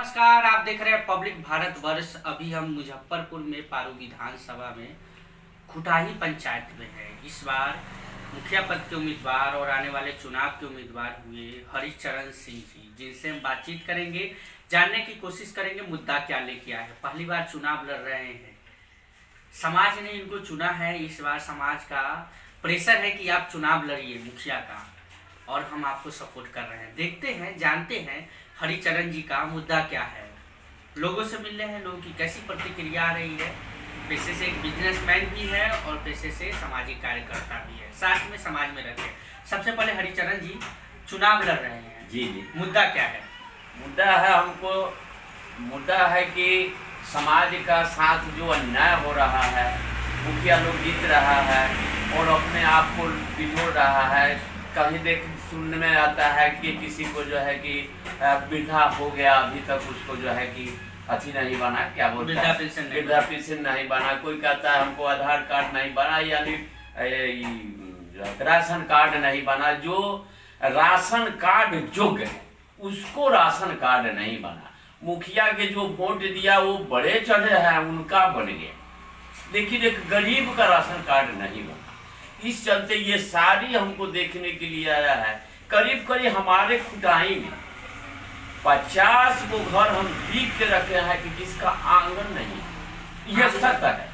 नमस्कार, आप देख रहे हैं पब्लिक भारत वर्ष। अभी हम मुजफ्फरपुर में पारू विधानसभा में खुटाही पंचायत में हैं। इस बार मुखिया पद के उम्मीदवार और आने वाले चुनाव के उम्मीदवार हुए हरिचरण सिंह जी, जिनसे हम बातचीत करेंगे, जानने की कोशिश करेंगे मुद्दा क्या लेके आए हैं। पहली बार चुनाव लड़ रहे हैं, समाज ने इनको चुना है। इस बार समाज का प्रेशर है कि आप चुनाव लड़िए मुखिया का, और हम आपको सपोर्ट कर रहे हैं। देखते हैं, जानते हैं हरिचरण जी का मुद्दा क्या है। लोगों से मिल रहे हैं, लोगों की कैसी प्रतिक्रिया आ रही है। पेशे से एक बिजनेसमैन भी है और पेशे से सामाजिक कार्यकर्ता भी है, साथ में समाज में रहते हैं। सबसे पहले हरिचरण जी चुनाव लड़ रहे हैं, जी जी, मुद्दा क्या है? मुद्दा है कि समाज का साथ जो अन्याय हो रहा है, मुखिया लोग जीत रहा है और अपने आप को बिटोर रहा है। कहीं देख सुनने में आता है कि किसी को जो है कि वृद्धा हो गया, अभी तक उसको जो है कि अथी नहीं बना, क्या बोलते हैं, वृद्धा पेंशन नहीं बना। कोई कहता है हमको आधार कार्ड नहीं बना, यानी राशन कार्ड नहीं बना। जो राशन कार्ड योग्य है उसको राशन कार्ड नहीं बना। मुखिया के जो वोट दिया वो बड़े चढ़े हैं, उनका बन गया, लेकिन एक गरीब का राशन कार्ड नहीं बना। इस चलते ये सारी हमको देखने के लिए आया है। करीब करीब हमारे खुटाई में 50 वो घर हम लिख के रखे हैं कि जिसका आंगन नहीं। ये सत्य है,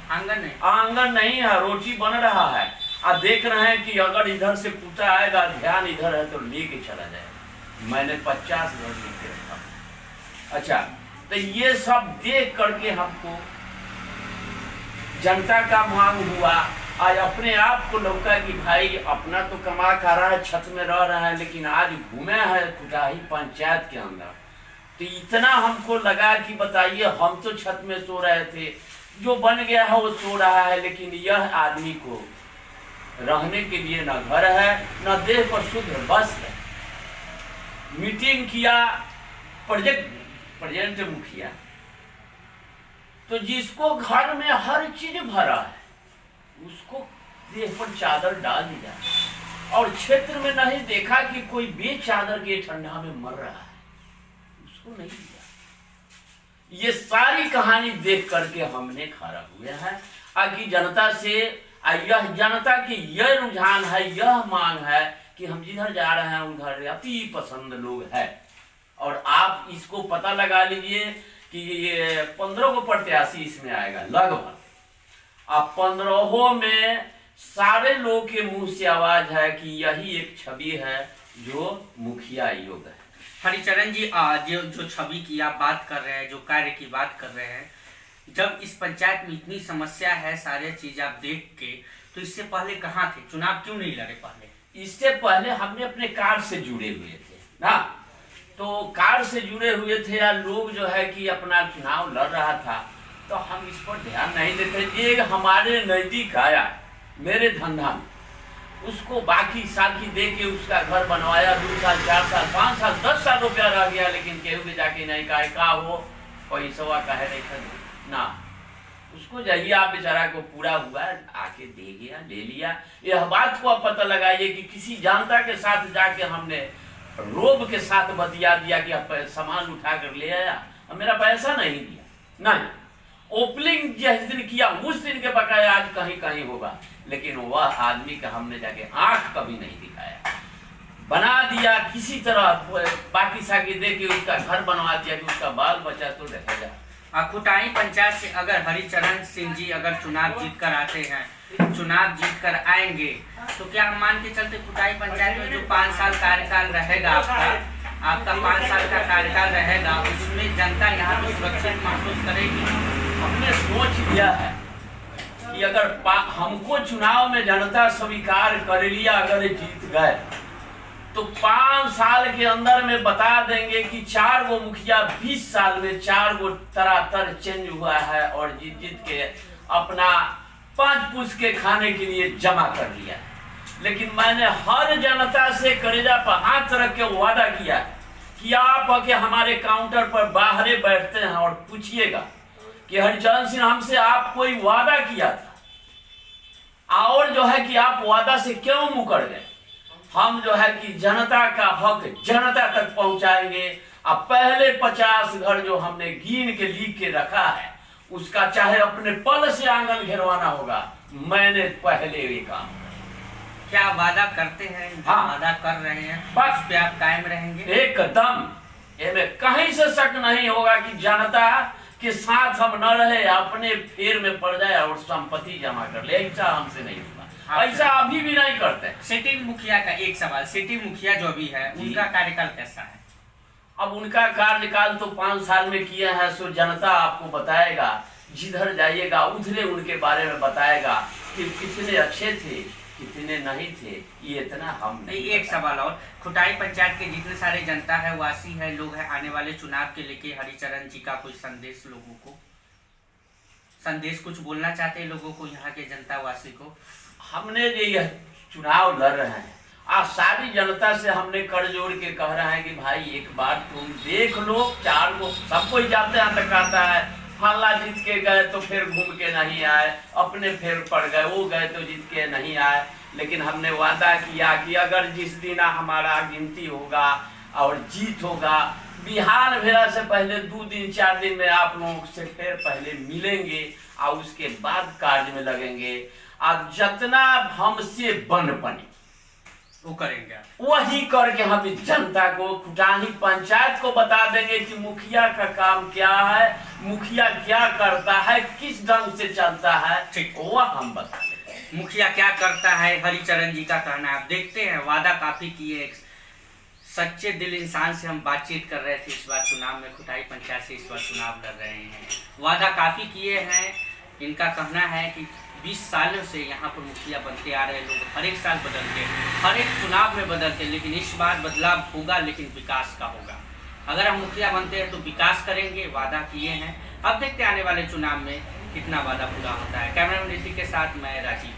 आंगन नहीं है, रोटी बन रहा है। आप देख रहे हैं कि अगर इधर से कुत्ता आएगा, ध्यान इधर है तो लेके चला जाएगा। मैंने 50 घर लिख के रखा। अच्छा, तो ये सब देख करके हमको जनता का मांग हुआ। आज अपने आप को लौका कि भाई अपना तो कमा खा रहा है, छत में रह रहा है, लेकिन आज घूमे हैं खुटाही पंचायत के अंदर तो इतना हमको लगा कि बताइए, हम तो छत में सो रहे थे, जो बन गया है वो सो रहा है, लेकिन यह आदमी को रहने के लिए न घर है न देह पर शुद्ध वस्त्र है। मीटिंग किया प्रेजेंट मुखिया, तो जिसको घर में हर चीज भरा है उसको देह पर चादर डाल दिया, और क्षेत्र में नहीं देखा कि कोई बेचादर के ठंडा में मर रहा है, उसको नहीं दिया। ये सारी कहानी देख करके हमने खड़ा हुए हैं। आगे जनता से यह जनता की यह रुझान है, यह मांग है कि हम जिधर जा रहे हैं उधर अति पसंद लोग है। और आप इसको पता लगा लीजिए कि ये 15 को प्रत्याशी इसमें आएगा लगभग। अब 15 में सारे लोग के मुंह से आवाज है कि यही एक छवि है जो मुखिया योग है। हरिचरण जी, जो छवि की आप बात कर रहे हैं, जो कार्य की बात कर रहे हैं, जब इस पंचायत में इतनी समस्या है, सारे चीज आप देख के, तो इससे पहले कहाँ थे? चुनाव क्यों नहीं लड़े पहले? इससे पहले हमने अपने कार्य से जुड़े हुए थे ना, तो कार्य से जुड़े हुए थे या लोग जो है कि अपना चुनाव लड़ रहा था, तो हम इस पर ध्यान नहीं देते। ये हमारे नजदीक आया मेरे धंधा में, उसको बाकी साथी दे के उसका घर बनवाया। 2 साल 4 साल 5 साल 10 साल रुपया रह गया, लेकिन केहू के जाके नहीं कहा का हो पैसा कहे नहीं खरीद ना, उसको जाइए आप बेचारा को पूरा हुआ आके दे गया, ले लिया। यह बात को आप पता लगाइए कि किसी जनता के साथ जाके हमने रोब के साथ बतिया दिया कि आप सामान उठा कर ले आया, मेरा पैसा नहीं दिया। नहीं, ओपनिंग जिस दिन किया उस दिन के बकाया आज कहीं कहीं होगा, लेकिन वह आदमी का हमने जाके आंख कभी नहीं दिखाया। बना दिया किसी तरह, बाकी साकी दे के उसका घर बनवा दिया कि उसका बाल बच्चा तो रहेगा। खुटाई पंचायत से अगर हरिचरण सिंह जी अगर चुनाव जीत कर आते हैं, चुनाव जीत कर आएंगे, तो क्या हम मान के चलते खुटाई पंचायत में जो 5 साल कार्यकाल रहेगा आपका 5 साल का कार्यकाल रहेगा, उसमें जनता यहाँ पे सुरक्षित महसूस करेगी? हमने सोच लिया है कि अगर हमको चुनाव में जनता स्वीकार कर लिया, अगर जीत गए तो 5 साल के अंदर में बता देंगे कि 4 गो मुखिया 20 साल में 4 गो तरातर चेंज हुआ है, और जीत जीत के अपना 5 पुष्ट के खाने के लिए जमा कर लिया। लेकिन मैंने हर जनता से करेजा पर हाथ रख के वादा किया कि आप आके हमारे काउंटर पर बाहर बैठते हैं और पूछिएगा कि हरिचरण सिंह हमसे आप कोई वादा किया था, और जो है कि आप वादा से क्यों मुकर गए। हम जो है कि जनता का हक जनता तक पहुंचाएंगे, अब पहले 50 घर जो हमने गिन के लिख के रखा है, उसका चाहे अपने पल से आंगन घेरवाना होगा, मैंने पहले ये काम किया। क्या वादा करते हैं? जो हाँ। वादा कर रहे हैं बस। उस पे आप कायम रहेंगे? एकदम, इसमें कहीं से शक नहीं होगा कि जनता के साथ हम न रहे, अपने फेर में पड़ जाए और संपत्ति जमा कर ले, ऐसा हमसे नहीं होगा। ऐसा अभी भी नहीं करते। सिटिंग मुखिया का एक सवाल, सिटिंग मुखिया जो अभी है जी। उनका कार्यकाल कैसा है? अब उनका कार्यकाल तो 5 साल में किया है, सो जनता आपको बताएगा। जिधर जाइएगा उधरे उनके बारे में बताएगा कि कितने अच्छे थे, कितने नहीं थे। ये इतना हम नहीं, एक सवाल और, खुटाई पंचायत के जितने सारे जनता है, वासी है, लोग हैं, आने वाले चुनाव के लेके हरिचरण जी का कोई संदेश, लोगों को संदेश कुछ बोलना चाहते हैं लोगों को, यहाँ के जनता वासी को? हमने जो यह चुनाव लड़ रहे हैं, आज सारी जनता से हमने कर जोड़ के कह रहे हैं कि भाई एक बार तुम देख लो, 4 को सब कोई जाते हैं तक आता है, फल्ला जीत के गए तो फिर घूम के नहीं आए, अपने फिर पड़ गए, वो गए तो जीत के नहीं आए। लेकिन हमने वादा किया कि अगर जिस दिन हमारा गिनती होगा और जीत होगा, बिहार भेजा से पहले 2 दिन 4 दिन में आप लोगों से फिर पहले मिलेंगे और उसके बाद कार्य में लगेंगे। अब जितना हमसे बन बने वो करेंगे आप? वही करके हम इस जनता को, खुटाही पंचायत को बता देंगे कि मुखिया का काम क्या है, मुखिया क्या करता है, किस ढंग से चलता है, ठीक। वह हम बता देंगे। मुखिया क्या करता है, हरिचरण जी का कहना है। आप देखते हैं वादा काफी किए, एक सच्चे दिल इंसान से हम बातचीत कर रहे थे इस बार चुनाव में, खुटाई पंचायत से इस बार चुनाव लड़ रहे हैं, वादा काफी किए हैं। इनका कहना है कि 20 सालों से यहाँ पर मुखिया बनते आ रहे लोग, हर एक साल बदलते, हर एक चुनाव में बदलते, लेकिन इस बार बदलाव होगा, लेकिन विकास का होगा। अगर हम मुखिया बनते हैं तो विकास करेंगे, वादा किए हैं। अब देखते हैं आने वाले चुनाव में कितना वादा पूरा होता है। कैमरामैन ऋतिक के साथ मैं राजीव।